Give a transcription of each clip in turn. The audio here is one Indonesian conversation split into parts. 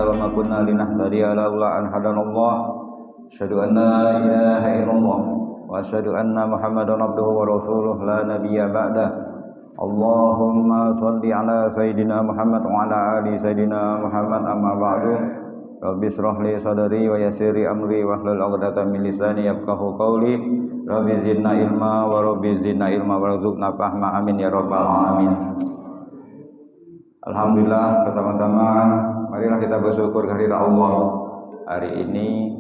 wa ma kunna linahtadiya laula an hadanallah. Asyhadu an la ilaha illallah wa asyhadu anna Muhammadan abduhu wa rasuluh la nabiyya ba'da. Allahumma shalli ala sayyidina Muhammad wa ala ali sayyidina Muhammad, amma ba'du. Rabbi shrah li sadri wa yassir li amri wahlul 'uqdatam min lisani yafqahu qawli. Rabbi zidna ilma warzuqna fahma, amin ya rabbal alamin. Alhamdulillah, pertama-tama marilah kita bersyukur kehadirat Allah. Hari ini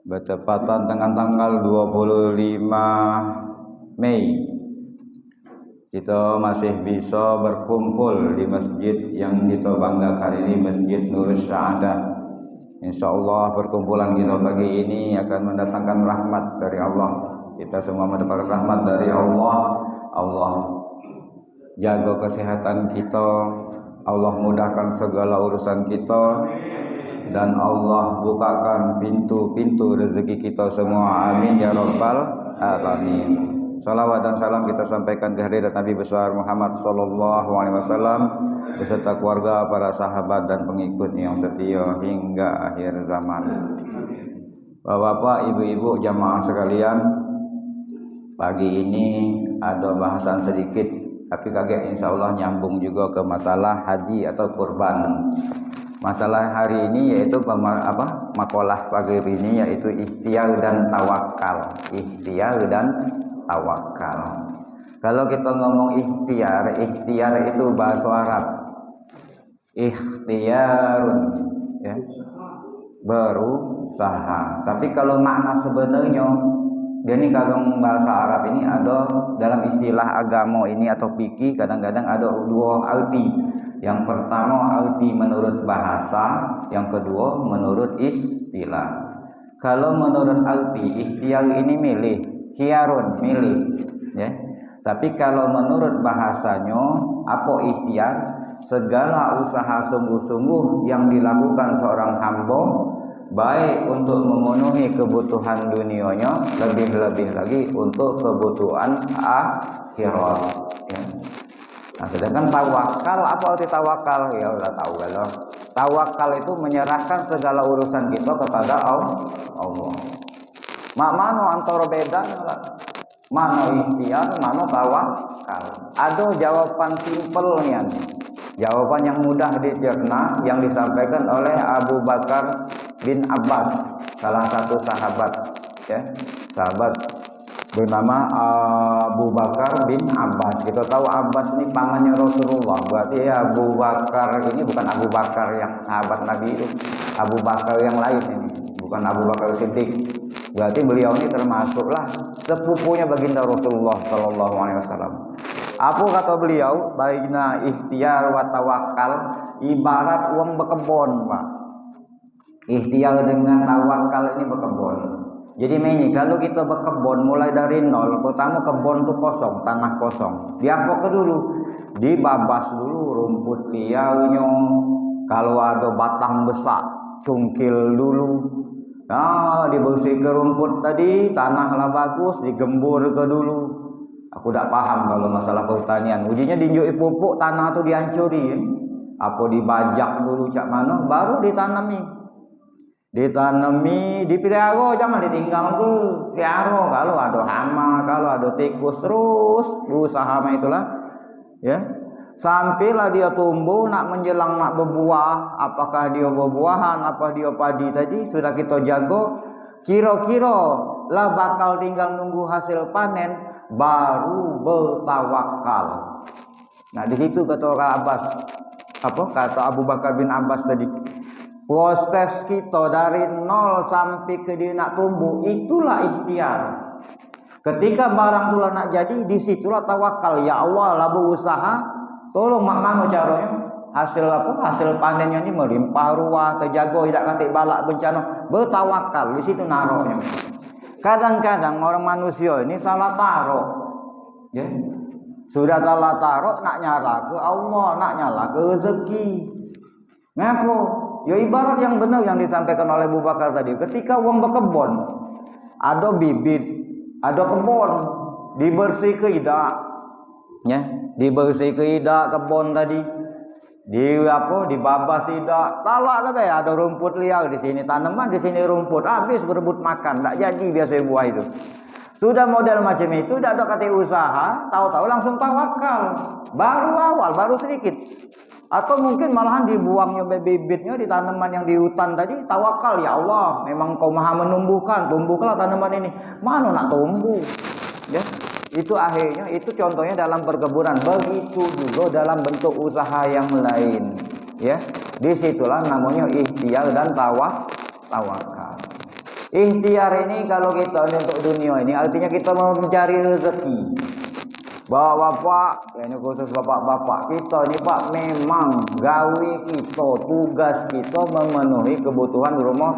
bertepatan dengan tanggal 25 Mei. Kita masih bisa berkumpul di masjid yang kita banggakan ini, Masjid Nurus Sa'adah. InsyaAllah perkumpulan kita pagi ini akan mendatangkan rahmat dari Allah. Kita semua mendapatkan rahmat dari Allah. Allah jaga kesehatan kita, Allah mudahkan segala urusan kita, dan Allah bukakan pintu-pintu rezeki kita semua. Amin ya rabbal alamin. Salawat dan salam kita sampaikan ke hadirat Nabi besar Muhammad sallallahu alaihi wasallam beserta keluarga, para sahabat dan pengikutnya yang setia hingga akhir zaman. Bapak-bapak, ibu-ibu, jamaah sekalian, pagi ini ada bahasan sedikit, tapi kaget insyaallah nyambung juga ke masalah haji atau kurban. Masalah hari ini yaitu makalah pagi ini yaitu ikhtiar dan tawakal. Ikhtiar dan tawakal. Kalau kita ngomong ikhtiar itu bahasa Arab. Ikhtiyarun, ya, berusaha. Tapi kalau makna sebenarnya, jadi kalau bahasa Arab ini ada dalam istilah agama ini atau fikih kadang-kadang ada dua arti. Yang pertama arti menurut bahasa, yang kedua menurut istilah. Kalau menurut arti ikhtiar ini milih, khiyarun milih, ya. Tapi kalau menurut bahasanya apa ikhtiar? Segala usaha sungguh-sungguh yang dilakukan seorang hamba baik untuk memenuhi kebutuhan dunianya, lebih-lebih lagi untuk kebutuhan akhirat, ya. Nah, sedangkan tawakal, apa arti tawakal? Ya udah tahu kalau tawakal itu menyerahkan segala urusan kita kepada Allah. Mana antara beda? Mana ikhtiar, mana tawakal? Ada jawaban simpelnya. Jawaban yang mudah dicerna yang disampaikan oleh Abu Bakar bin Abbas, salah satu sahabat, ya. Sahabat bernama Abu Bakar bin Abbas. Kita tahu Abbas ini pamannya Rasulullah. Berarti Abu Bakar ini bukan Abu Bakar yang sahabat Nabi itu. Abu Bakar yang lain ini, bukan Abu Bakar Siddiq. Berarti beliau ini termasuklah sepupunya baginda Rasulullah sallallahu alaihi wasallam. Apa kata beliau? Baina ikhtiar wa tawakal ibarat uang bekebon, Pak. Ikhtiar dengan tawakal ini bekebon. Jadi ini kalau kita berkebun mulai dari nol, pertama kebun itu kosong, tanah kosong. Diapok dulu, dibabas dulu rumput liarnya. Kalau ada batang besar, cungkil dulu. Nah, dibersihkan rumput tadi, tanahlah bagus, digembur ke dulu. Aku tidak paham kalau masalah pertanian. Ujinya diinjui pupuk, tanah itu dihancuri. Ya. Apa dibajak dulu cak mana, baru ditanami. Dipelihara, jangan ditinggal ke pelihara. Kalau ada hama, kalau ada tikus, terus berusaha itulah, ya. Sampailah dia tumbuh, nak menjelang nak berbuah. Apakah dia berbuahan, apa dia padi tadi sudah kita jaga. Kira-kira lah bakal tinggal nunggu hasil panen, baru bertawakal. Nah di situ kata Abbas, kata Abu Bakar bin Abbas tadi. Proses kita dari nol sampai ke dia nak tumbuh, itulah ikhtiar. Ketika barang tulah nak jadi, disitulah tawakal. Ya Allah, lah berusaha, tolong mana caranya? Hasil panennya ini melimpah ruah, terjaga, tidak katik balak bencana. Bertawakal, di situ naruhnya. Kadang-kadang orang manusia ini salah taruh, ya. Sudah salah taruh, nak nyala ke Allah, nak nyala ke rezeki. Ngapa? Ya ibarat yang benar yang disampaikan oleh Abu Bakar tadi. Ketika orang berkebun, ada bibit, ada kebun, dibersih ke idak, ya, dibersih ke idak kebun tadi. Dibabas tidak, talak ke ada rumput liar di sini tanaman, di sini rumput, habis berebut makan, tak jadi biasa buah itu. Sudah model macam itu, tidak ada kata usaha, tahu-tahu langsung tawakal. Baru awal, baru sedikit. Atau mungkin malahan dibuangnya bibitnya di tanaman yang di hutan tadi, tawakal, ya Allah, memang Kau Maha menumbuhkan, tumbuhlah tanaman ini. Mana nak tumbuh? Ya. Itu akhirnya, itu contohnya dalam perkebunan. Begitu juga dalam bentuk usaha yang lain, ya. Disitulah namanya ikhtiar dan tawakal. Ikhtiar ini kalau kita untuk dunia ini artinya kita mau mencari rezeki. Bapak-bapak, ini khusus bapak-bapak kita ini Pak, memang gawe kita, tugas kita memenuhi kebutuhan rumah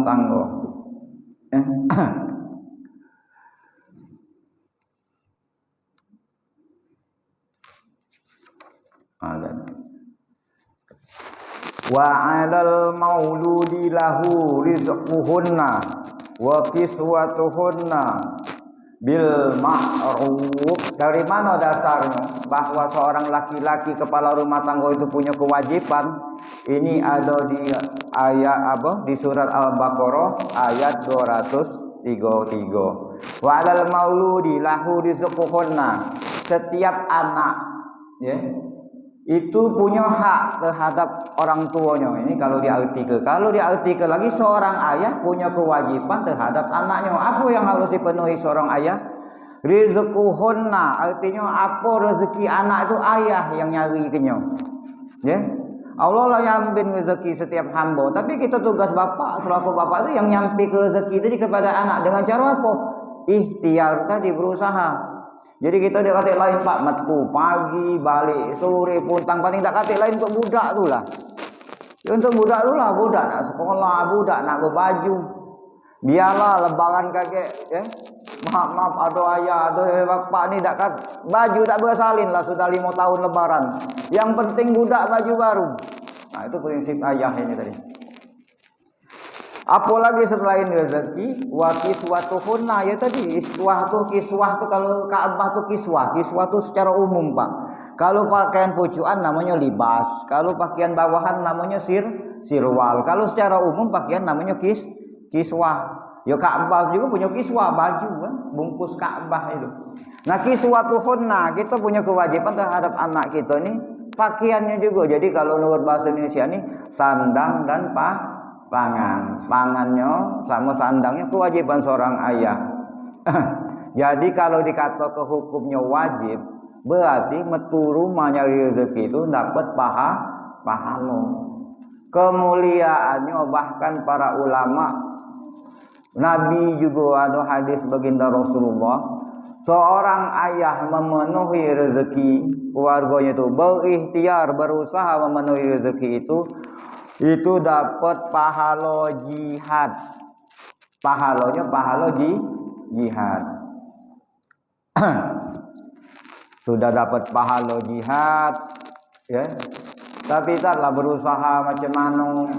tangga. Wa 'alal mauludi lahu rizquhunna wa kiswatuhunna bil ma'ruf. Dari mana dasarnya bahwa seorang laki-laki kepala rumah tangga itu punya kewajiban? Ini ada di ayat di surat Al-Baqarah ayat 233. Wa 'alal mauludi lahu rizquhunna. Setiap anak, ya, itu punya hak terhadap orang tuanya. Ini kalau diartikel lagi, seorang ayah punya kewajiban terhadap anaknya. Apa yang harus dipenuhi seorang ayah? Rizquhunna, artinya apa rezeki anak itu ayah yang nyari kenyang. Ya, Allah lah yang ambil rezeki setiap hamba. Tapi kita tugas bapak selaku bapak itu yang nyampi ke rezeki tadi kepada anak dengan cara apa? Ikhtiar tadi, berusaha. Jadi kita dia kata lain Pak, metu pagi balik sore puntang, paling tak kata lain untuk budak tu lah. Ya, untuk budak tu lah, budak nak sekolah, budak nak berbaju. Biarlah lebaran kakek, ya. Maaf ada ayah, ada bapak ni tak kat baju tak bersalin lah sudah 5 tahun lebaran. Yang penting budak baju baru. Nah, itu prinsip ayah ini tadi. Apalagi selain rezeki, wa kiswatuhunna, ya tadi kiswah tu kalau Ka'bah tu kiswah tu secara umum Pak. Kalau pakaian pucuan namanya libas, kalau pakaian bawahan namanya sirwal. Kalau secara umum pakaian namanya kiswah. Ya Ka'bah juga punya kiswah, baju kan, bungkus Ka'bah itu. Nah, kiswatuhunna, kita punya kewajiban terhadap anak kita ini pakaiannya juga. Jadi kalau menurut bahasa Indonesia ini sandang dan pangannya sama sandangnya kewajiban seorang ayah. Jadi kalau dikata ke hukumnya wajib, berarti metu rumah nyari rezeki itu dapat pahala. Kemuliaannya bahkan para ulama, Nabi juga ada hadis baginda Rasulullah, seorang ayah memenuhi rezeki keluarganya itu, berikhtiar, berusaha memenuhi rezeki itu dapat pahala jihad. Pahalanya pahala jihad. Sudah dapat pahala jihad, ya. Tapi taklah berusaha macam mana,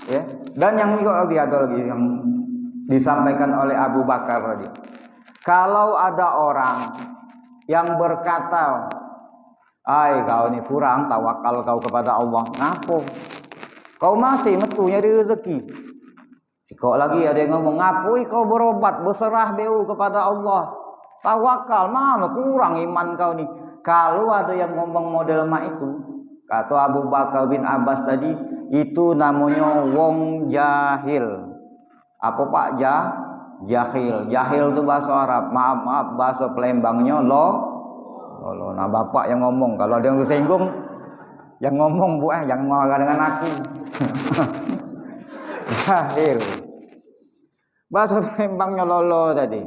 ya. Dan yang juga ada lagi yang disampaikan oleh Abu Bakar tadi. Kalau ada orang yang berkata, "Ai, kau ni kurang tawakal kau kepada Allah." Ngapa? Kau masih metu nyari rezeki. Kok lagi ada yang ngomong, "Ngapui kau berobat, berserah beu kepada Allah. Tawakal, mana kurang iman kau ni." Kalau ada yang ngomong model mak itu, kata Abu Bakar bin Abbas tadi, itu namanya wong jahil. Apa Pak? Jahil. Jahil itu bahasa Arab. Maaf, bahasa Palembangnya lo. Nah, bapak yang ngomong, kalau ada yang tersinggung, yang ngomong Bu, yang marah dengan aku. Jahil. Bahasa Palembangnya lolo tadi.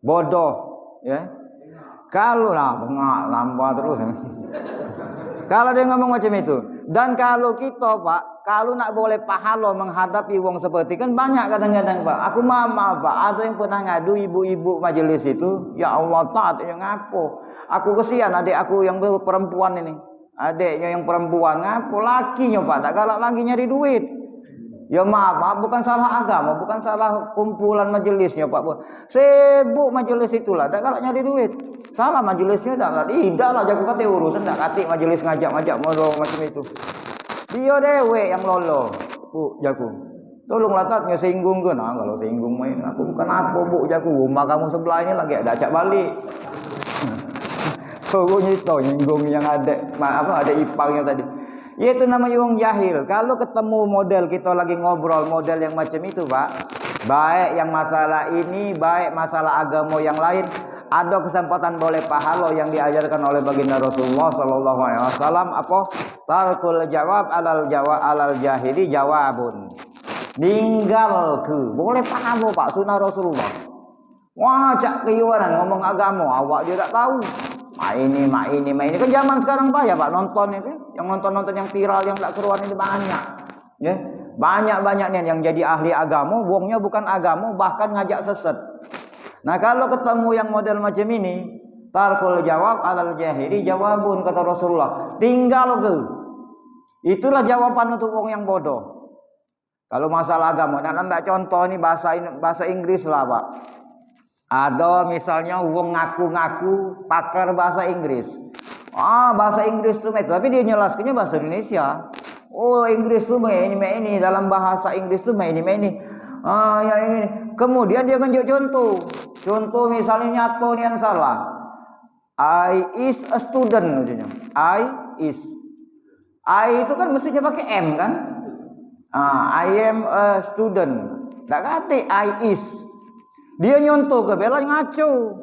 Bodoh, ya. Kalau bengak nambah terus. Kalau dia ngomong macam itu. Dan kalau kita Pak, kalau nak boleh pahala menghadapi wong seperti kan banyak kadang-kadang Pak. Aku maaf Pak, ada yang pernah ngadu ibu-ibu majelis itu, ya Allah taat yang ngapo. Aku kesian adik aku yang perempuan ini. Adiknya yang perempuan ngapo, lakinya Pak tak galak lagi nyari duit. Ya maaf, Pak, bukan salah agama, bukan salah kumpulan majelisnya, Pak. Sibuk majelis itulah, tak galak nyari duit. Salah majelisnya tak lah jago kate urusan tak kate majelis ngajak-ngajak modal macam itu. Dia dewe yang lolo, Bu, jago. Tolonglah tatnya singgung ke, nah kalau singgung main aku bukan apa, Bu, jago. Rumah kamu sebelah ini lagi ada acak balik. Pokoknya itu nyinggung yang ada ada ipangnya tadi. Itu namanya wong jahil. Kalau ketemu model kita lagi ngobrol model yang macam itu, Pak, baik yang masalah ini, baik masalah agama yang lain, ada kesempatan boleh pahala yang diajarkan oleh baginda Rasulullah sallallahu alaihi wasallam apa? Tarkul jawab alal jahili jawabun. Ninggal ke boleh pahala, Pak, sunah Rasulullah. Wah, cak keiwanan ngomong agama, awak dia tak tahu. Mak ini kan zaman sekarang Pak ya, Pak, nonton itu, yang nonton yang viral yang tak keruan itu banyak. Ya. Banyak nih yang jadi ahli agama, wongnya bukan agama, bahkan ngajak sesat. Nah, kalau ketemu yang model macam ini, tarkul jawab alal jahili jawabun, kata Rasulullah. Tinggal ke. Itulah jawaban untuk wong yang bodoh. Kalau masalah agama, nah ambil contoh ini bahasa Inggris lah, Pak. Ada misalnya wong ngaku-ngaku pakar bahasa Inggris. Bahasa Inggris tuh itu, tapi dia njelaskannya bahasa Indonesia. Oh, Inggris tuh ini dalam bahasa Inggris tuh ini. Ya ini. Kemudian dia nunjuk contoh. Contoh misalnya nyato nih yang salah. I is a student maksudnya. I itu kan mestinya pakai M kan? I am a student. Tak kata I is. Dia nyontoh ke bela ngaco.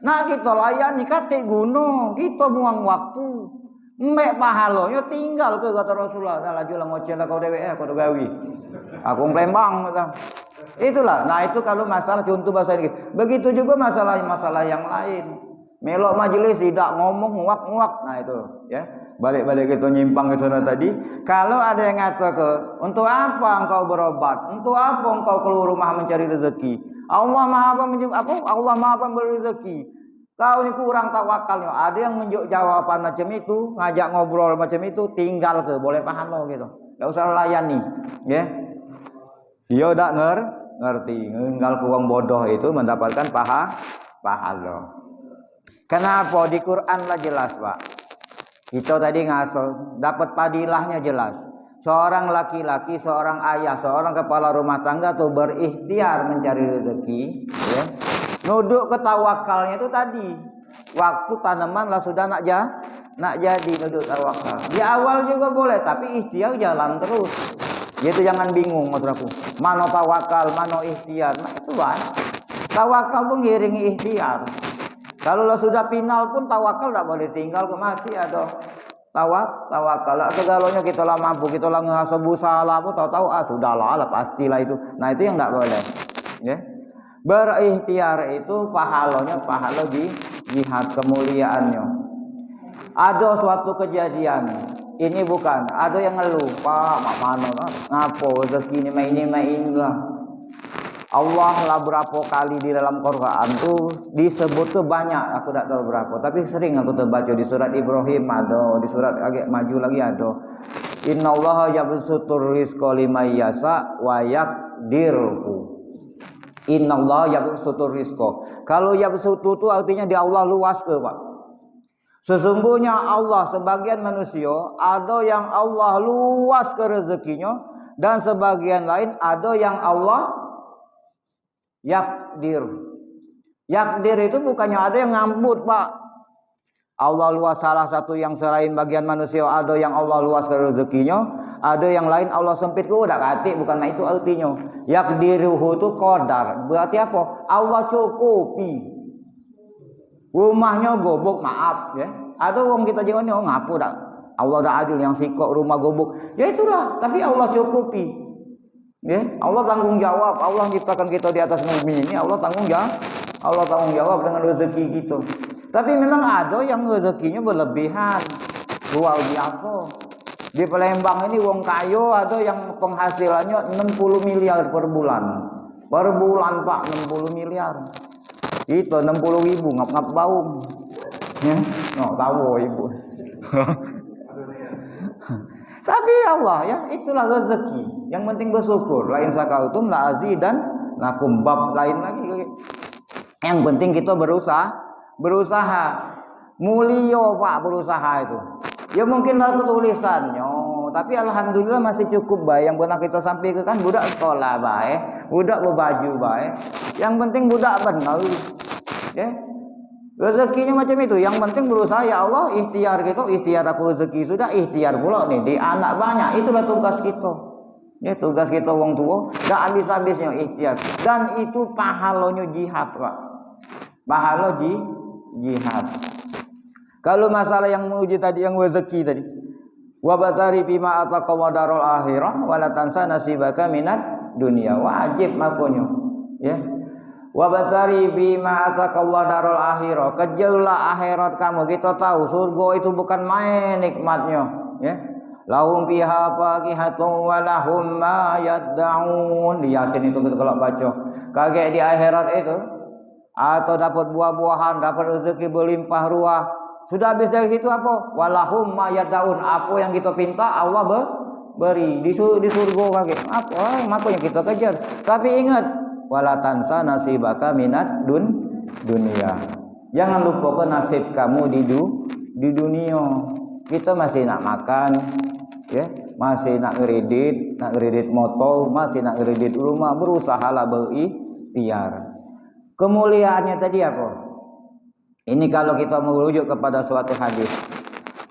Nah kita layani kate guno, kita buang waktu. Mek pahalonya tinggal ke kata Rasulullah. Salah jual ngoceh lah kau dewe kau gawi. Aku Palembang kata. Itulah. Nah itu kalau masalah contoh bahasa Inggris. Begitu juga masalah yang lain. Melok majelis tidak ngomong nguak-nguak. Nah itu ya. Balik-balik kita nyimpang ke sana tadi. Kalau ada yang ngatur ke, untuk apa engkau berobat? Untuk apa engkau keluar rumah mencari rezeki? Allah Maha Pemberi rezeki. Kau ini kurang tawakalnya. Ada yang menunjuk jawaban macam itu, ngajak ngobrol macam itu, tinggal ke, boleh paham lo gitu. Enggak usah layani, ya. Dia udah ngerti, tinggal ke uang bodoh itu mendapatkan pahala. Kenapa di Quran lah jelas, Pak. Kita tadi ngaso dapat padilahnya jelas. Seorang laki-laki, seorang ayah, seorang kepala rumah tangga tuh berikhtiar mencari rezeki, ya. Nuduk ke tawakalnya itu tadi. Waktu tanaman lah sudah nak jadi nuduk tawakal. Di awal juga boleh, tapi ikhtiar jalan terus. Gitu jangan bingung maksudku. Mano tawakal, mano ikhtiar. Nah itu kan. Tawakal tuh ngiringi ikhtiar. Kalau lah sudah final pun tawakal tak boleh tinggal ke masih ada. Tawakal segalanya kita lah mampu, kita lah ngasobu salah pun tahu-tahu sudahlah pastilah itu. Nah itu yang enggak boleh, ya. Berikhtiar itu pahala di jihad, kemuliaannya. Ada suatu kejadian, ini bukan, ada yang ngeluh, Pak, mana ngapo rezeki ini lah. Allah lah berapa kali di dalam Quran tuh disebut tuh banyak, aku tak tahu berapa, tapi sering aku terbaca di surat Ibrahim ada, di surat agak maju lagi ada. Innallaha yabsutur rizqa liman yasha wa yaqdiruhu. Innallaha yabsutur rizqa. Kalau yabsutu itu artinya di Allah luas ke, Pak. Sesungguhnya Allah sebagian manusia ada yang Allah luas ke rezekinya dan sebagian lain ada yang Allah yakdir itu bukannya ada yang ngambut, Pak. Allah luas salah satu yang selain bagian manusia ada yang Allah luas ke rezekinya, ada yang lain Allah sempit ke udah kati, bukan itu artinya. Yakdiruhu itu qadar. Berarti apa? Allah cukupi. Rumahnya gobok, maaf ya. Ada wong kita jangan ngapu dah. Allah dah adil yang sikok rumah gobok. Ya itulah, tapi Allah cukupi. Ya, Allah tanggung jawab. Allah ciptakan kita di atas bumi ini, Allah tanggung jawab dengan rezeki kita. Tapi memang ada yang rezekinya berlebihan, luar biasa. Di Palembang ini wong kayo ada yang penghasilannya 60 miliar per bulan. Per bulan, Pak, 60 miliar. Itu 60 ribu ngap-ngap bau. Ya, tahu ibu. Tapi Allah ya, itulah rezeki. Yang penting bersyukur. La in syakartum la azidannakum, bab lain lagi. Yang penting kita berusaha. Mulio Pak berusaha itu. Ya mungkin lah tulisannya, tapi alhamdulillah masih cukup baik. Yang pernah kita sampaikan kan budak sekolah baik, budak berbaju baik. Yang penting budak benar. Ya. Rezekinya macam itu. Yang penting berusaha, ya Allah, ikhtiar kita, ikhtiar aku rezeki sudah, ikhtiar pula nih di anak banyak. Itulah tugas kita. Ya, tugas kita wong tua, enggak habis-habisnya ikhtiar. Dan itu pahalanya jihad, Pak. Pahala jihad. Kalau masalah yang menguji tadi, yang rezeki tadi, wa batari bima ataka wa darul akhirah wa la tansa nasibaka minat dunia, wajib makonyo ya. Wa batari bima ataka wa darul akhirah, kejarlah akhirat kamu. Kita tahu surga itu bukan main nikmatnya ya. Lahum fiha faqihatun wa lahum ma yad'un. Di Yasin itu kita kalau baca, kaget di akhirat itu atau dapat buah-buahan, dapat rezeki berlimpah ruah. Sudah habis dari situ apa? Walahum mayadaun, apa yang kita pinta Allah beri di surga kaki. Apa? Makanya kita kejar. Tapi ingat, wala tansa nasibaka minat dunia. Jangan lupa ke nasib kamu di dunia. Kita masih nak makan, ya, masih nak ngeredit motor, masih nak ngeredit rumah, berusahalah berikhtiar. Kemuliaannya tadi apa? Ini kalau kita merujuk kepada suatu hadis,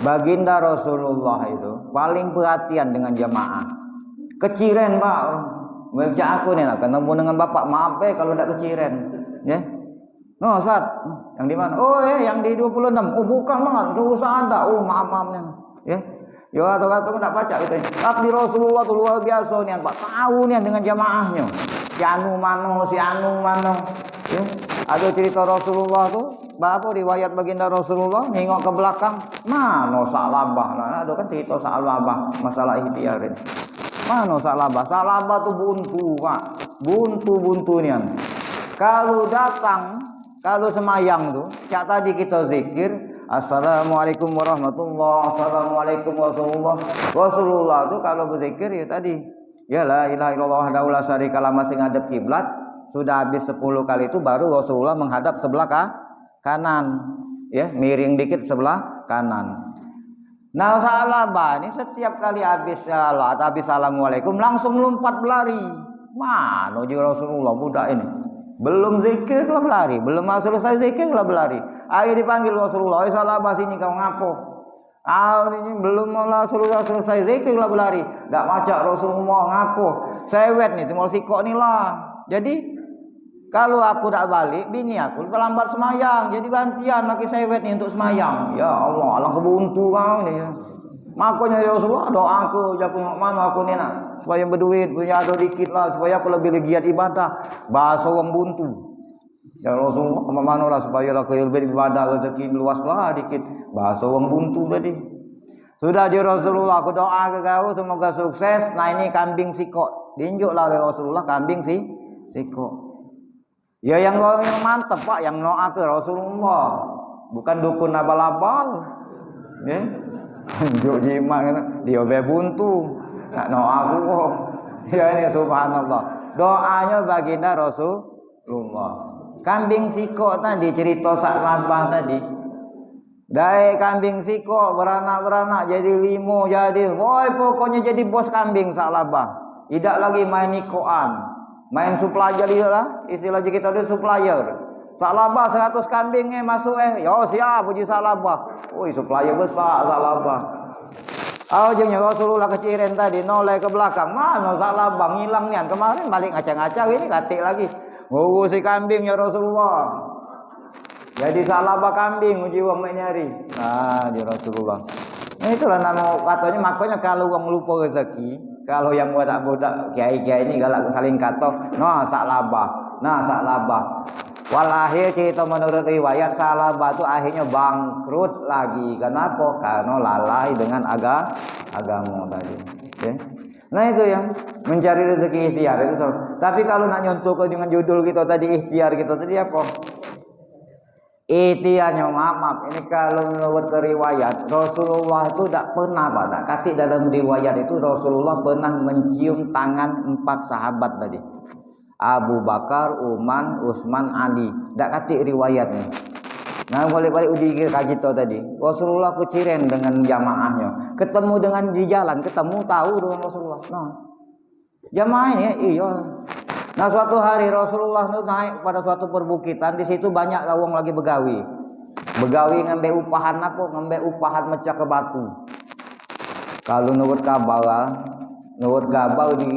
baginda Rasulullah itu paling perhatian dengan jamaah. Keciren Pak, baca aku nih lah, ketemu dengan bapak, maaf kalau tidak keciren, ya. No Ustaz, yang di mana? Oh yang di 26. Oh bukan banget, usah Anda. Oh maaf nih, ya. Yo atau tidak baca gitu. Tapi Rasulullah itu luar biasa nih Pak, tahu nih dengan jamaahnya. Si anu mano, ya. Ada cerita Rasulullah tuh, apa riwayat baginda Rasulullah nengok ke belakang, mana Sa'labah. Nah, ada kan cerita Sa'labah masalah ikhtiar ini. Mana Sa'labah? Sa'labah tuh buntu, Pak. Buntu nian. Kalau datang, kalau semayang tuh, kayak tadi kita zikir, Assalamualaikum warahmatullahi, Assalamualaikum warahmatullahi. Rasulullah tuh kalau berzikir ya tadi, ya la ilaha illallah wahdahu la syarikalah, masih ngadep kiblat. Sudah habis 10 kali itu baru Rasulullah menghadap sebelah kanan, ya, miring dikit sebelah kanan. Nah, Sa'labah ini setiap kali habis salat, habis assalamualaikum langsung lompat berlari. Mana juga Rasulullah budak ini? Belum zikir lah berlari, belum selesai zikir lah berlari. Ayo dipanggil Rasulullah, Sa'labah sini kau ngapo? Ini belum selesai zikir lah berlari. Tak macam Rasulullah ngapo? Sewet nih, timur sikok ni lah. Jadi kalau aku tak balik, bini aku terlambat semayang. Jadi bantian laki sewet ni untuk semayang. Ya Allah, alang kebuntu kau ni. Makanya ya Rasulullah, doa aku, aku mana aku ni nak supaya berduit, punya ada dikit lah, supaya aku lebih giat ibadah. Bahasa orang buntu. Ya Rasulullah, mana lah supaya aku lebih ibadah, rezeki luas lah dikit. Bahasa orang buntu tadi. Sudah je Rasulullah, aku doa ke kau semoga sukses. Nah ini kambing sikok. Diinjuklah oleh Rasulullah kambing sikok. Ya yang mantap Pak, yang doa ke Rasulullah, bukan dukun abal-abal, ya. Juk jimat dia buntu, nak doa aku. Ya ini subhanallah. Doanya baginda Rasulullah. Kambing sikok tadi cerita Sa'labah tadi. Dari kambing sikok beranak jadi 5 jadi. Woi pokoknya jadi bos kambing Sa'labah. Tidak lagi main ikoan. Main supplier lah, istilah kita itu supplier. Sa'labah 100 kambingnya masuk yo siap puji Sa'labah. Woi supplier besar Sa'labah. Ujungnya Rasulullah keciren tadi noleh ke belakang. Mana Sa'labah ngilang nian kemarin balik ngacak-ngacak ini katik lagi. Ngurusi kambing ya Rasulullah. Jadi Sa'labah kambing uji wong nyari. Nah, di Rasulullah. Nah itulah nama katanya, makanya kalau wong lupa rezeki, kalau yang budak-budak kiai-kiai ini galak saling kata, nah Sa'labah. Walahir cerita menurut riwayat Sa'labah itu akhirnya bangkrut lagi. Kenapa? Karena lalai dengan agama tadi. Okay? Nah itu yang mencari rezeki ikhtiar itu. Tapi kalau nak nyontoh dengan judul kita tadi ikhtiar kita tadi apa? Itiannya maaf, ini kalau menurut riwayat Rasulullah itu tidak pernah Pak, tak katik dalam riwayat itu Rasulullah pernah mencium tangan 4 sahabat tadi. Abu Bakar, Umar, Utsman, Ali. Tak katik riwayatnya. Nah, balik-balik uji kaji tadi. Rasulullah keciren dengan jamaahnya. Ketemu dengan di jalan, ketemu tahu dengan Rasulullah. Nah, jamaahnya iya. Nah, suatu hari Rasulullah itu naik pada suatu perbukitan, di situ banyak lawang lagi begawi. Begawi ngambil upahan apa? Ngambil upahan mecah ke batu. Kalau menurut kabar di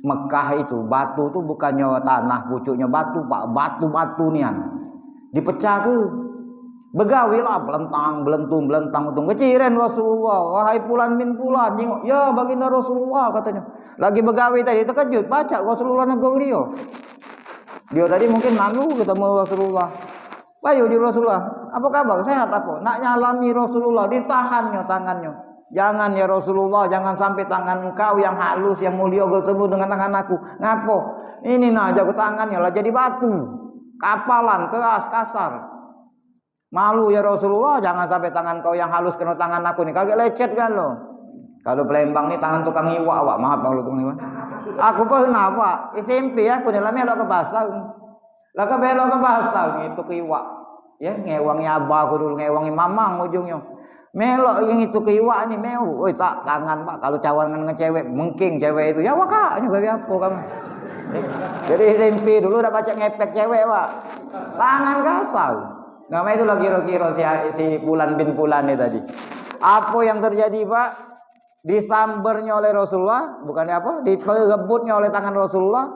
Mekah itu batu itu bukannya tanah, pucuknya batu, Pak. Batu-batu nian. Dipecah ke. Begawi lah, belentang keciren Rasulullah. Wahai Fulan bin Fulan, ya baginda Rasulullah katanya. Lagi begawi tadi terkejut, baca Rasulullah negor dia. Dia tadi mungkin malu ketemu Rasulullah. Bayu di Rasulullah, apa kabar? Sehat apa? Nak nyalami Rasulullah, ditahannya tangannya. Jangan ya Rasulullah, jangan sampai tangan engkau yang halus, yang mulia ketemu dengan tangan aku. Ngapo? Ini nah jago tangannya lah jadi batu. Kapalan, keras, kasar. Malu ya Rasulullah, jangan sampai tangan kau yang halus kena tangan aku nih. Kagak lecet kan lo. Kalau Palembang nih tangan tukang iwak, Wak. Maaf kalau tukang iwak. Aku pernah Pak, SMP aku dalam melok ke pasar. Lah ke belok ke pasar itu ke iwak. Ya, ngewangi abah aku dulu, ngewangi mamang ujungnya. Melok yang itu ke iwak nih, meu. Woi, tak tangan Pak. Kalau cawangan ngecewek, mungkin cewek itu ya waka juga apa kamu. Jadi SMP dulu udah baca ngepek cewek, Pak. Tangan kasar. Nama itu lagi kira-kira si Fulan bin Fulan ini tadi. Apa yang terjadi Pak? Disambernya oleh Rasulullah, bukannya apa? Direbutnya oleh tangan Rasulullah,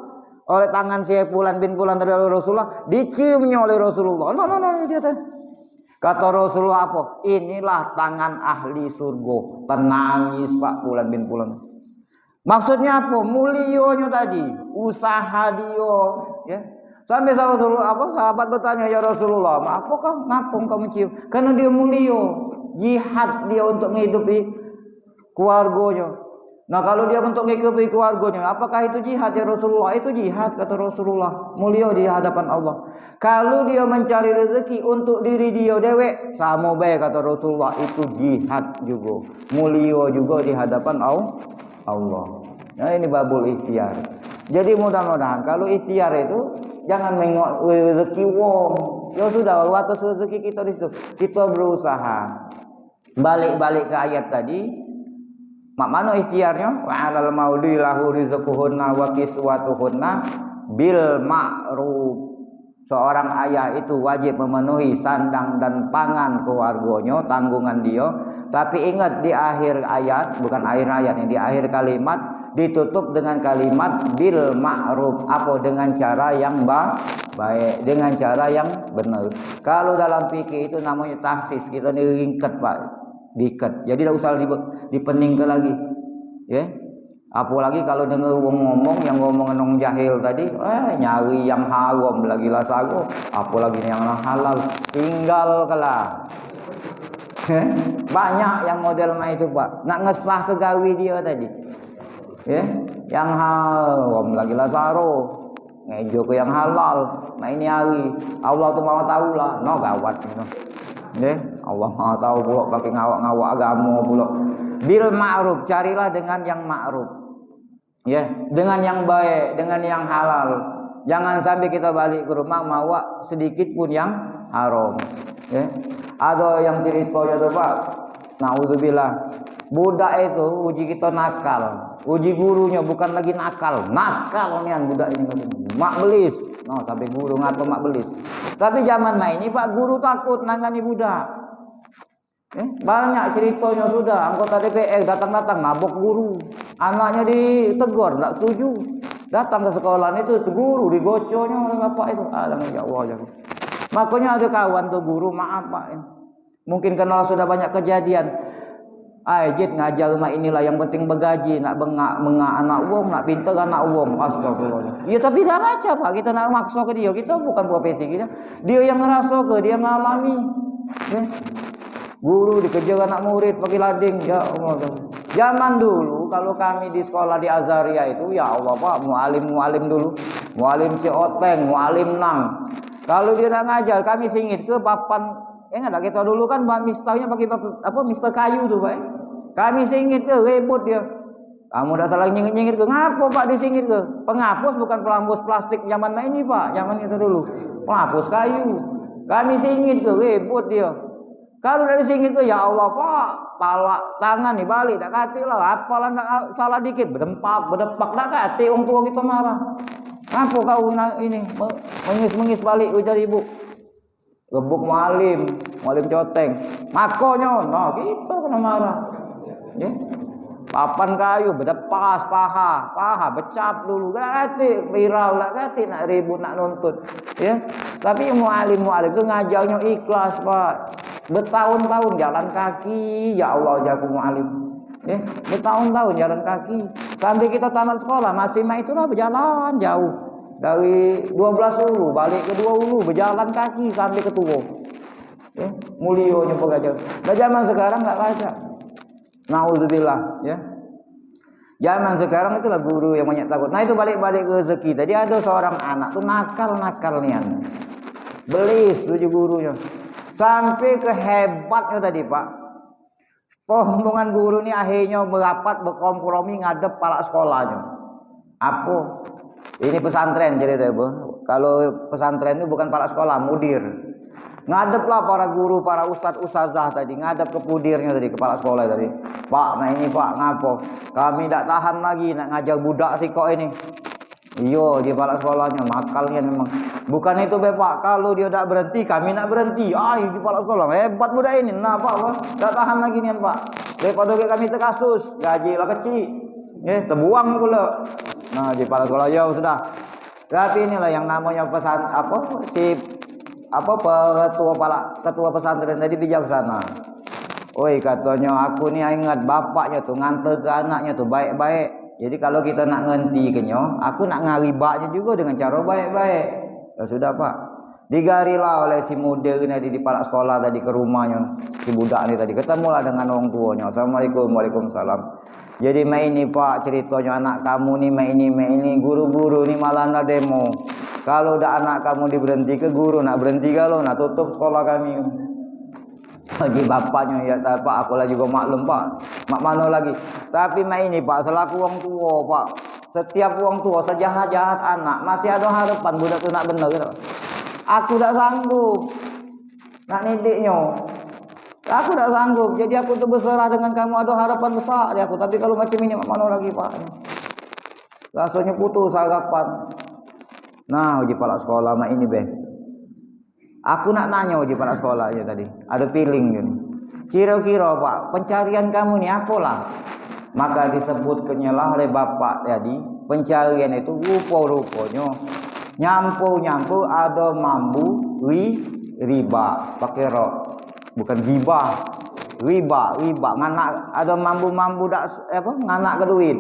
oleh tangan si Fulan bin Fulan dari Rasulullah, diciumnya oleh Rasulullah. No, dia tadi. Kata Rasulullah apa? Inilah tangan ahli surga. Tenangis Pak Fulan bin Fulan. Maksudnya apa? Mulionya tadi, usaha dia, ya. Sampai sahabat bertanya, ya Rasulullah, apakah ngapung kau mencium? Karena dia mulia, jihad dia untuk menghidupi keluarganya. Nah kalau dia untuk menghidupi keluarganya, apakah itu jihad ya Rasulullah? Itu jihad kata Rasulullah, mulia di hadapan Allah. Kalau dia mencari rezeki untuk diri dia dewek, sama baik kata Rasulullah, itu jihad juga, mulia juga di hadapan Allah. Nah ini babul ikhtiar. Jadi mudah-mudahan kalau ikhtiar itu jangan mengok rezeki wong. Ya sudah, atas rezeki kita di situ. Kita berusaha. Balik-balik ke ayat tadi. Mak mana ikhtiarnya? Wa 'alal maudi lahu rizquhunna wa kiswatuhunna bil ma'ruf. Seorang ayah itu wajib memenuhi sandang dan pangan keluarganya, tanggungan dia. Tapi ingat di akhir ayat, bukan akhir ayat ini, di akhir kalimat ditutup dengan kalimat bil ma'ruf. Apa? Dengan cara yang baik, dengan cara yang benar. Kalau dalam fikih itu namanya tahsis, kita diringket Pak, diikat. Jadi tidak usah dipeningkan lagi, ya. Apalagi kalau dengar ngomong yang ngomong jahil tadi, nyari yang haram lagi lah sago, apalagi yang halal, tinggal kalah. Banyak yang model itu Pak, nak ngesah kegawi dia tadi. Ya, yang haram lagi lah saro, ngejo ke yang halal. Nah ini hari Allah tuh mau tahu lah, no gawat gitu. Ya, Allah mau tahu pula pakai ngawak agama pula. Bil ma'ruf, carilah dengan yang ma'ruf. Ya, dengan yang baik, dengan yang halal. Jangan sampai kita balik ke rumah mawa sedikit pun yang haram. Ya. Ada yang ceritanya tuh Pak, naudzubillah. Budak itu uji kita nakal, uji gurunya bukan lagi nakal nian budak ini mak belis. No, sampai guru ngapa mak belis. Tapi zaman main ini Pak, guru takut nangani budak. Banyak ceritanya sudah, anggota DPR datang-datang nabok guru, anaknya ditegur, tidak setuju, datang ke sekolah itu guru digoconya oleh bapak itu, ya Allah. Makanya ada kawan tuh guru, maaf Pak, mungkin kenal sudah banyak kejadian. Ajit ngajar rumah inilah yang penting bergaji, nak bengak anak wong, nak pintar anak wong. Astagfirullah. Ya tapi tak baca Pak, kita nak maksa ke dia, kita bukan profesi kita. Dia yang ngerasa ke, dia ngalami. Ya. Guru dikejar anak murid pakai lading, ya Allah. Zaman dulu kalau kami di sekolah di Azaria itu, ya Allah Pak, mualim dulu. Mualim Cioteng, mualim Nang. Kalau dia nak ngajar, kami singit ke papan. Ingat tak kita dulu kan misternya pakai apa mister kayu tu, Pak. Kami singit ke ribut dia. Kamu dah salah nyingit-nyingit ke ngapo Pak disingit ke? Penghapus bukan pelambus plastik zaman ini Pak, zaman kita dulu. Penghapus kayu. Kami singit ke ribut dia. Kalau dari singit ke ya Allah Pak, pala tangan nih balik tak kati lah. Apalah nak salah dikit berdepak tak kati orang tua kita marah. Apa kau ini mengis balik ujar ibu. Gebuk mualim coteng. Makonyo, nah kita kena marah. Ya. Papan kayu berdepas paha becap dulu. Kati viral tak kati nak ribut nak nuntut. Ya. Tapi mualim itu ngajarnya ikhlas Pak. Bertahun-tahun jalan kaki, ya Allah jago mualim. Ya, bertahun-tahun jalan kaki. Sampai kita tamat sekolah masih itulah berjalan jauh. Dari 12 ulu balik ke 2 ulu berjalan kaki sampai ke Tuwo. Ya, mulionya pengajar. Nah, zaman sekarang enggak baca. Nauzubillah, ya. Zaman sekarang itulah guru yang banyak takut. Nah, itu balik-balik ke rezeki. Tadi ada seorang anak tuh nakal nian. Belis tujuh gurunya. Sampai ke hebatnya tadi Pak. Rombongan guru ini akhirnya merapat berkompromi ngadep kepala sekolahnya. Apa? Ini pesantren cerita Bu. Kalau pesantren itu bukan kepala sekolah, mudir. Ngadeplah para guru, para ustazah tadi, ngadep ke pudirnya tadi, kepala sekolah tadi. Pak, nah ini Pak, ngapo? Kami tidak tahan lagi nak ngajar budak sih kok ini. Iyo di kepala sekolahnya makalnya memang. Bukan itu Pak, kalau dia tidak berhenti kami nak berhenti. Di kepala sekolah hebat budak ini. Nah Pak, tidak tahan lagi nih Pak. Daripada kami terkasus, gaji lah kecil. Terbuang pula. Nah di kepala sekolah ya sudah. Tapi inilah yang namanya ketua pesantren tadi bijaksana. Oi katanya aku nih ingat bapaknya tuh nganter ke anaknya tuh baik-baik. Jadi kalau kita nak ngenti kenyo, aku nak ngaribaknya juga dengan cara baik-baik. Ya sudah Pak. Digarilah oleh si muda ini di kepala sekolah tadi ke rumahnya si budak ini tadi. Ketemulah dengan orang tuanya. Assalamualaikum, waalaikumsalam. Jadi ini Pak ceritanya anak kamu nih ini guru-guru nih malah nak demo. Kalau udah anak kamu diberhenti ke guru nak berhenti kalau nak tutup sekolah kami. Bagi bapaknya ya Pak, aku lah juga maklum Pak. Mak mana lagi. Tapi ini Pak, selaku orang tua Pak. Setiap orang tua sejahat-jahat anak masih ada harapan budak tu nak benar gitu. Aku tak sanggup nak didiknya. Aku tak sanggup. Jadi aku tu berserah dengan kamu, ada harapan besar di aku. Tapi kalau macam ini mak mana lagi Pak. Rasanya putus harapan. Nah, uji kepala sekolah mak ini be. Aku nak nanya uji kepala sekolah aja tadi. Ada feeling gini. Kira-kira Pak, pencarian kamu ni apalah? Maka disebut kenyalah oleh bapak tadi. Pencarian itu rupa-rupanya nyampu ada mambu riba pakai rok. Bukan gibah. Riba nganak ada mambu dak nganak ke duit.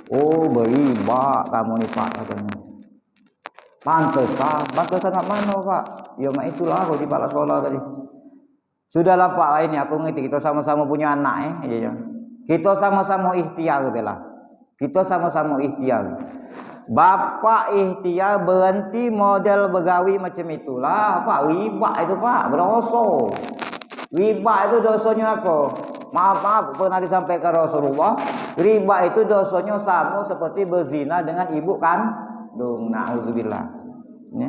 Oh, beriba kamu ni Pak katanya. Pantesan nak mana Pak? Ya mak itulah aku di kepala sekolah tadi. Sudahlah Pak, ini aku ngerti kita sama-sama punya anak ya. Kita sama-sama ikhtiar bela. Kita sama-sama ikhtiar. Bapak ikhtiar berhenti model begawi macam itulah Pak. Riba itu Pak, berdosa. Riba itu dosanya apa? Maaf pernah disampaikan Rasulullah. Riba itu dosanya sama seperti berzina dengan ibu kandung. Nauzubillah. Ya.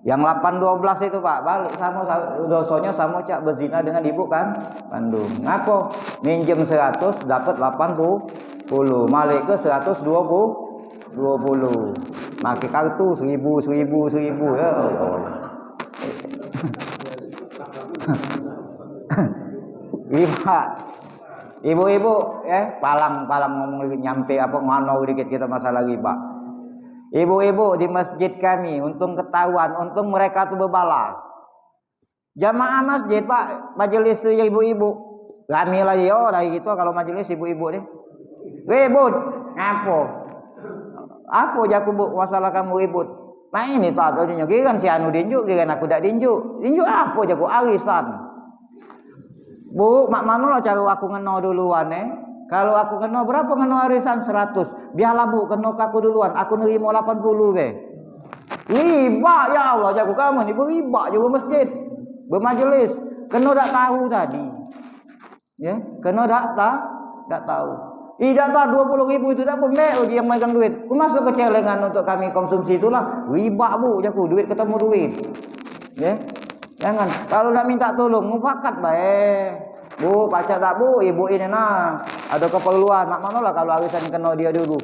Yang 8-12 itu Pak, balik sama dosanya sama cak berzina dengan ibu kandung. Ngapa? Minjem 100 dapat 80. Balik ke 120. Pakai kartu 1000 ya. Riba. Ibu-ibu palang ngomong nyampe ngono dikit kita masalah riba. Ibu-ibu di masjid kami untung ketahuan, untung mereka tuh bebala. Jamaah masjid Pak, majelis ibu-ibu. Kami lagi dari gitu kalau majelis ibu-ibu nih. Ribut, apa jaku Bu masalah kamu ribut? Nah ini tak adanya kan si anu dinjuk, kan aku dak dinjuk. Dinjuk apa jaku arisan. Bu, mak mana lah cara aku ngeno duluan Kalau aku kena berapa ngeno arisan 100. Biarlah Bu kena aku duluan. Aku nerima 80 be. Riba ya Allah, jago kamu ni beriba juga masjid, bermajelis. Kena tak tahu tadi. Ya, kena tak tahu. Tidak tahu 20.000 itu tak pun dia yang megang duit. Ku masuk ke celengan untuk kami konsumsi itulah riba bu, jago duit ketemu duit. Ya. Jangan kalau nak minta tolong mufakat baik. Bu, baca tak bu, ibu ini nah ada keperluan. Nak mana lah kalau arisan kena dia dulu.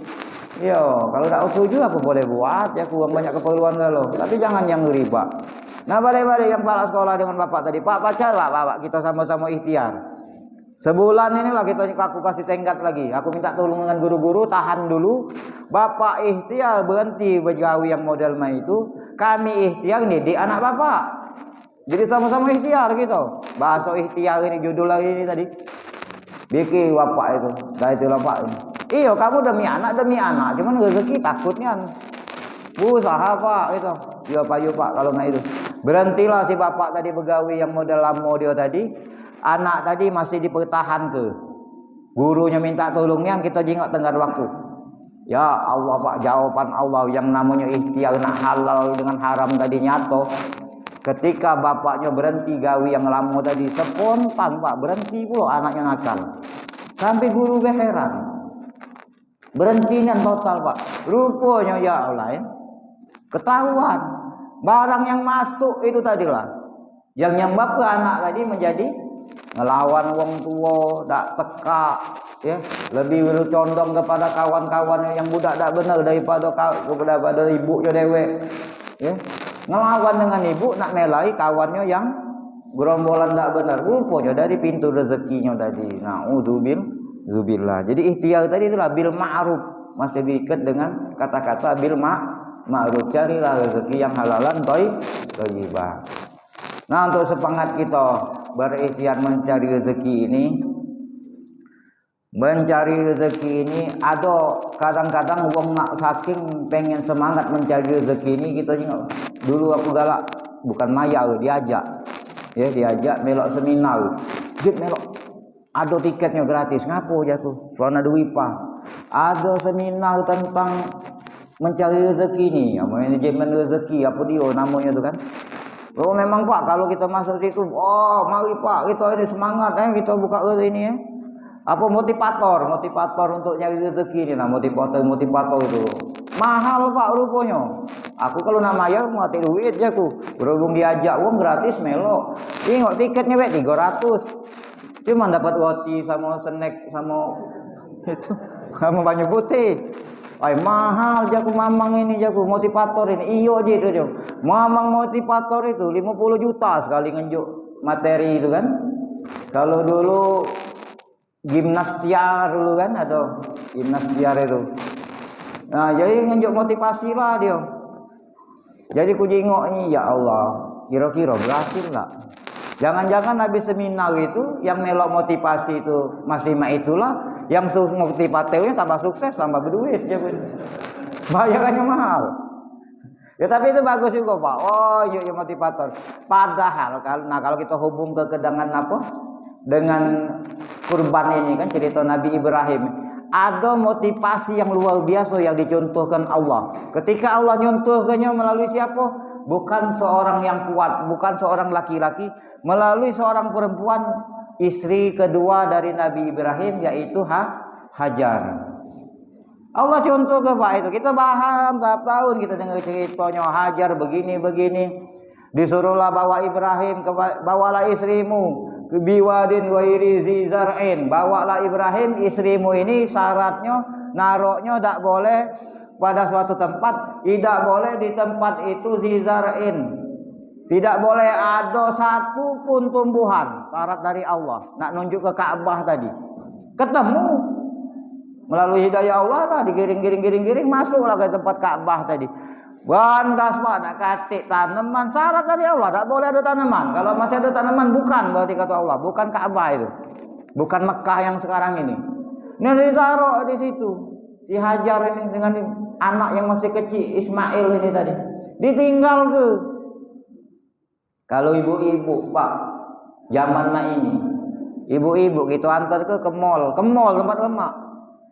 Yo, kalau tak setuju apa boleh buat ya, kurang banyak keperluan kalau. Tapi jangan yang riba. Nah, balik-balik yang kepala sekolah dengan bapak tadi. Pak baca lah, bapak kita sama-sama ikhtiar. Sebulan inilah aku kasih tenggat lagi. Aku minta tolong dengan guru-guru, tahan dulu. Bapak ikhtiar berhenti bergawi yang model main itu. Kami ikhtiar nih di anak bapak. Jadi sama-sama ikhtiar gitu. Bahasa ikhtiar ini judul lagi ini tadi. Bikin bapak itu. Dah itu bapak ini. Iyo, kamu demi anak, cuman rezeki takutnya usaha pak itu. Yo pak kalau nggak itu. Berhentilah si bapak tadi begawi yang model lamo dia tadi. Anak tadi masih dipertahan ke. Gurunya minta tolongnya kita jengok tengah waktu. Ya Allah pak, jawaban Allah yang namanya ikhtiar nak halal dengan haram tadi nyato. Ketika bapaknya berhenti gawi yang lamo tadi spontan pak berhenti pula anaknya nakal. Sampai guru heran. Berhentinya total pak. Rupanya ya Allah ya. Ketahuan barang yang masuk itu tadilah yang nyebabkan anak tadi menjadi ngelawan wong tua, dak teka ya, lebih condong kepada kawan-kawannya yang budak dak benar daripada ibunya dewek ya. Ngelawan dengan ibu nak melai kawannya yang gerombolan dak benar. Rupanya dari pintu rezekinya tadi. Zubillah. Jadi ikhtiar tadi itulah bil ma'ruf, masih diikat dengan kata-kata bil ma'ruf. Carilah rezeki yang halalan thayyibah. Nah, untuk semangat kita berikhtiar mencari rezeki ini ada kadang-kadang wong nak saking pengen semangat mencari rezeki ini kita tengok. Dulu aku galak bukan mayar, diajak melok seminar. Melok ada tiketnya gratis, ngapo jatuh? Soalnya ada WIPA. Ada seminar tentang mencari rezeki ni, manajemen rezeki apa dia namanya tu kan. Oh memang pak kalau kita masuk situ, oh mari pak kita ini semangat kita buka ini apa motivator untuk nyari rezeki ni lah, motivator itu mahal pak rupanya. Aku kalau namanya mau duit je aku berhubung diajak uang gratis melok. Tengok tiketnya 300. Cuma dapat roti sama snack sama itu sama banyak putih. Mahal jaku mamang ini jaku motivator ini. Iyo aja itu. Mamang motivator itu 50 juta sekali ngenjuk materi itu kan. Kalau dulu gimnastiar dulu kan ada gimnastiar itu. Nah, jadi ngenjuk motivasi lah dia. Jadi ku jengok ini ya Allah, kira-kira berhasil enggak? Jangan-jangan habis seminar itu yang melok motivasi itu masih itulah, yang motivatornya tambah sukses, tambah berduit ya. Bayarannya mahal. Ya tapi itu bagus juga Pak. Oh iya motivator. Padahal kalau kita hubung ke dengan apa? Dengan kurban ini kan cerita Nabi Ibrahim. Ada motivasi yang luar biasa yang dicontohkan Allah. Ketika Allah nyontohkannya melalui siapa? Bukan seorang yang kuat, bukan seorang laki-laki, melalui seorang perempuan, istri kedua dari Nabi Ibrahim, yaitu Hajar. Allah contoh ke Pak itu. Kita paham berapa tahun kita dengar ceritanya Hajar begini. Disuruhlah bawa Ibrahim, bawalah istrimu ke biwadin wairi zizar'in. Bawalah Ibrahim istrimu ini, syaratnya naroknya tak boleh pada suatu tempat, tidak boleh di tempat itu zizar'in. Tidak boleh ada satu pun tumbuhan. Syarat dari Allah. Nak nunjuk ke Ka'bah tadi. Ketemu. Melalui hidayah Allah lah. Digiring masuklah ke tempat Ka'bah tadi. Bandas pak, tak katik tanaman. Syarat dari Allah. Tak boleh ada tanaman. Kalau masih ada tanaman bukan berarti kata Allah. Bukan Ka'bah itu. Bukan Mekah yang sekarang ini. Ini ditaruh di situ. Si Hajar ini dengan anak yang masih kecil. Ismail ini tadi. Ditinggal ke. Kalau ibu-ibu Pak, zaman ini, ibu-ibu kita antar ke mall tempat lemak.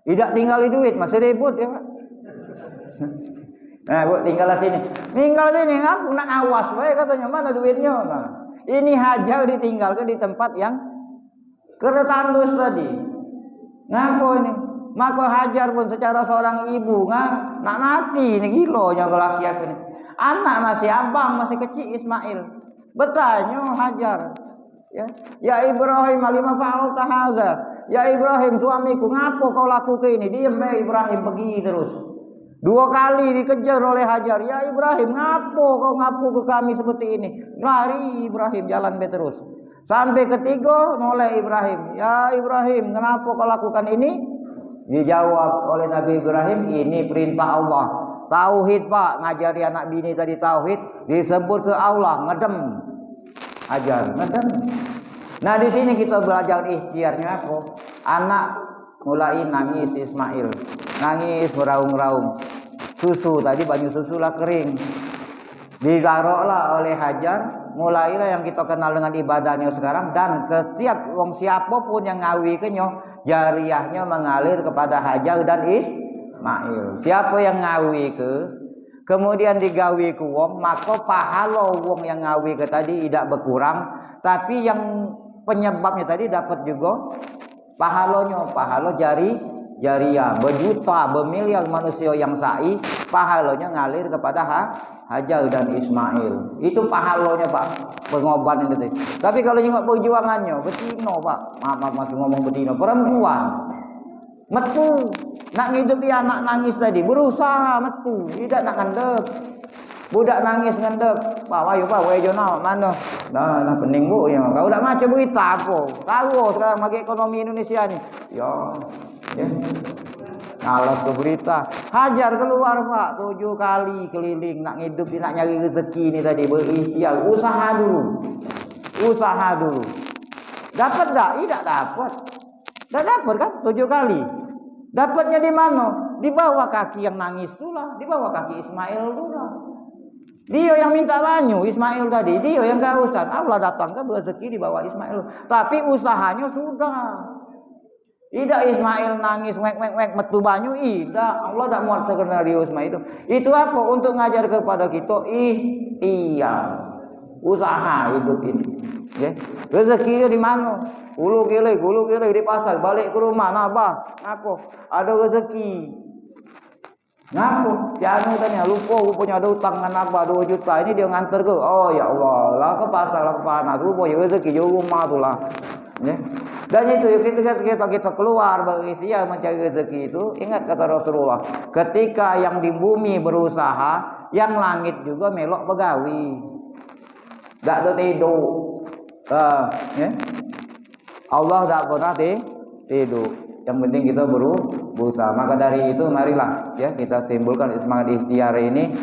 Tidak tinggal duit, masih ribut ya Pak. Nah, Bu, tinggal sini. Tinggal sini, ngaku nak awas bae katanya, mana duitnya? Nah, ini Hajar ditinggalkan di tempat yang kena tandus tadi. Ngapo ini? Maka Hajar pun secara seorang ibu nak mati ini gilonya laki aku ini. Anak masih abang, masih kecil Ismail. Bertanya Hajar, ya Ibrahim, lima fa'alta hadza? Ya Ibrahim, suamiku, ngapo kau lakukan ini? Diam Ibrahim, pergi terus. 2 kali dikejar oleh Hajar. Ya Ibrahim, ngapo ke kami seperti ini? Lari Ibrahim, jalan terus. Sampai ketiga noleh Ibrahim. Ya Ibrahim, kenapa kau lakukan ini? Dijawab oleh Nabi Ibrahim, ini perintah Allah. Tauhid Pak, ngajari anak bini tadi tauhid, disebut ke Allah, ngedem. Hajar, ngedem. Nah di sini kita belajar ikhtiarnya apa? Anak mulai nangis Ismail, nangis meraung-raung. Susu tadi banyu susu lah kering. Digaroklah oleh Hajar, mulailah yang kita kenal dengan ibadahnya sekarang, dan setiap wong siapapun yang ngawi kenyo, jariahnya mengalir kepada Hajar dan Ismail. Siapa yang ngawi kemudian digawi ke wong, maka pahala wong yang ngawi ke tadi tidak berkurang, tapi yang penyebabnya tadi dapat juga pahalanya, pahala jariah, berjuta, bermiliar manusia yang sa'i, pahalanya ngalir kepada Hajar dan Ismail. Itu pahalanya Pak, pengobatan itu. Tapi kalau juga perjuangannya, betino Pak, maaf masih ngomong betino, perempuan, metu, nak ngidupi anak nangis tadi, berusaha metu, tidak nak ngendep. Budak nangis ngendep, Pak wayu Pak, wayu jona mana? Nah pening Bu ya. Kau udah macam berita apa? Tahu sekarang bagi ekonomi Indonesia ni. Ya. Alas ke berita. Hajar keluar Pak 7 kali keliling nak hidup, nak nyari rezeki ni tadi, berikhtiar, usaha dulu. Dapat tak? Tidak dapat. Tak dapat kan 7 kali. Dapatnya di mana? Di bawah kaki yang nangis itulah, di bawah kaki Ismail itulah. Dia yang minta banyu, Ismail tadi. Dia yang kehausan. Allah datangkan rezeki di bawah Ismail. Tapi usahanya sudah. Tidak Ismail nangis, wek metu banyu. Tidak. Allah tak muat skenario Ismail itu. Itu apa? Untuk ngajar kepada kita. Iya. Usaha hidup ini. Okay. Rezekinya di mana? Gulu kili di pasar. Balik ke rumah. Napa? Ada rezeki. Ngapo? Si anu tanya lupa rupanya ada utang dengan apa 2 juta. Ini dia nganter ke. Oh ya Allah, lah ke pasar lah ke panas. Rupanya rezeki di rumah tu lah. Ya. Dan itu kita keluar berikhtiar mencari rezeki itu. Ingat kata Rasulullah, ketika yang di bumi berusaha, yang langit juga melok begawi. Tak ada tidur. Ya. Allah tak pernah tidur. Yang penting kita berusaha. Maka dari itu marilah ya kita simbolkan semangat ikhtiar ini.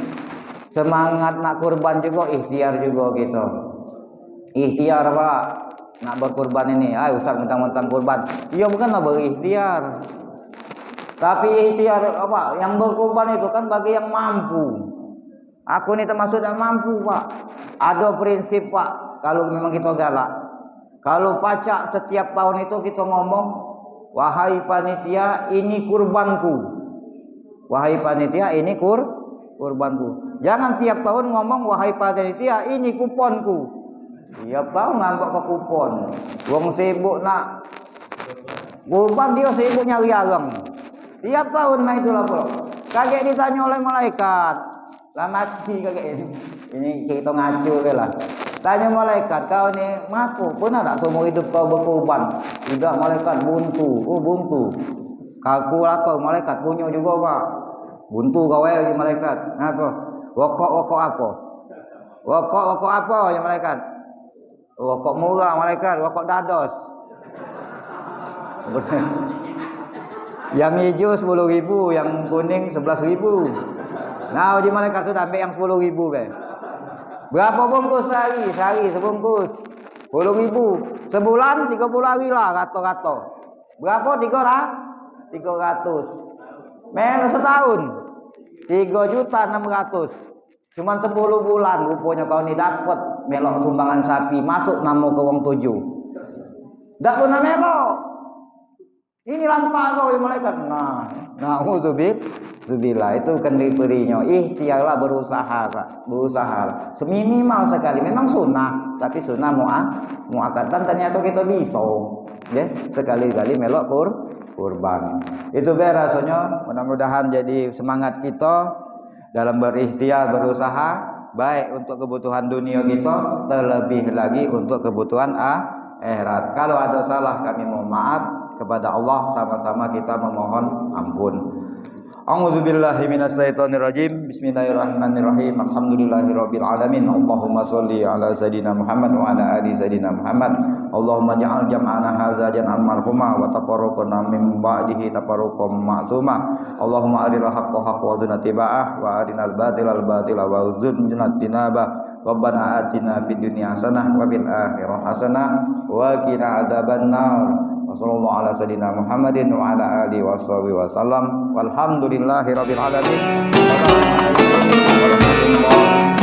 Semangat nak kurban juga ikhtiar juga gitu. Ikhtiar Pak, nak berkurban ini. Ustaz mentang-mentang kurban. Iya bukanlah berikhtiar. Tapi ikhtiar apa? Yang berkurban itu kan bagi yang mampu. Aku ini termasuk yang mampu Pak. Ada prinsip Pak, kalau memang kita galak. Kalau pacak setiap tahun itu kita ngomong, wahai panitia, ini kurbanku. Wahai panitia, ini kurbanku. Jangan tiap tahun ngomong, wahai panitia, ini kuponku. Tiap tahun ngambek ke kupon. Wong sibuk nak kurban, dia sibuk nyari arang. Tiap tahun mah itulah bro. Kaget ditanya oleh malaikat. Selamat sih kaget ini. Ini cerita ngaco lah. Tanya malaikat, kau ni mampu, pernah tak seumur hidup kau berkorban? Tidak malaikat, buntu. Oh buntu. Kaku lapar, malaikat punya juga Pak. Buntu kau di malaikat. Apa? Rokok apa? Rokok apa ya malaikat? Rokok murah malaikat, rokok dados. Yang hijau 10.000, yang kuning 11.000. Nah, di malaikat sudah ambil yang 10.000 be. Berapa bungkus sehari? Sehari sebungkus 10.000. Sebulan 30 hari lah kata-kata. Berapa? 300. Mela setahun 3.600.000. Cuman 10 bulan rupanya kau ni dapat melok sumbangan sapi, masuk nama ke wong 7. Tak pernah melok. Ini lampa kau malaikat. Zubillah itu kan diberinya. Ikhtiarlah berusaha, Pak. Berusaha. Seminimal sekali. Memang sunnah, tapi sunnah muakatan ternyata kita bisa. Ya, sekali-kali melok kurban. Itu rasanya. Mudah-mudahan jadi semangat kita dalam berikhtiar, berusaha, baik untuk kebutuhan dunia kita, terlebih lagi untuk kebutuhan akhirat. Kalau ada salah kami mohon maaf kepada Allah, sama-sama kita memohon ampun. A'udzubillahi minasyaitonirrajim. Bismillahirrahmanirrahim. Alhamdulillahirabbil alamin. Allahumma shalli ala sayidina Muhammad wa ala ali sayidina Muhammad. Allahumma ja'al jam'ana hadza jam'an marhuma wa tafarruqana min ba'dihi tafarruqan ma'suma. Allahumma arinal haqqa haqqan warzuqna tiba'ah wa arinal batila batila warzuqna tinaba. Rabbana atina fid dunya hasanah wa fil akhirati hasanah wa qina adzabannar. Wassallallahu ala sayyidina Muhammadin wa ala alihi washabihi wasallam. Walhamdulillahirabbil alamin. Assalamualaikum warahmatullahi wabarakatuh.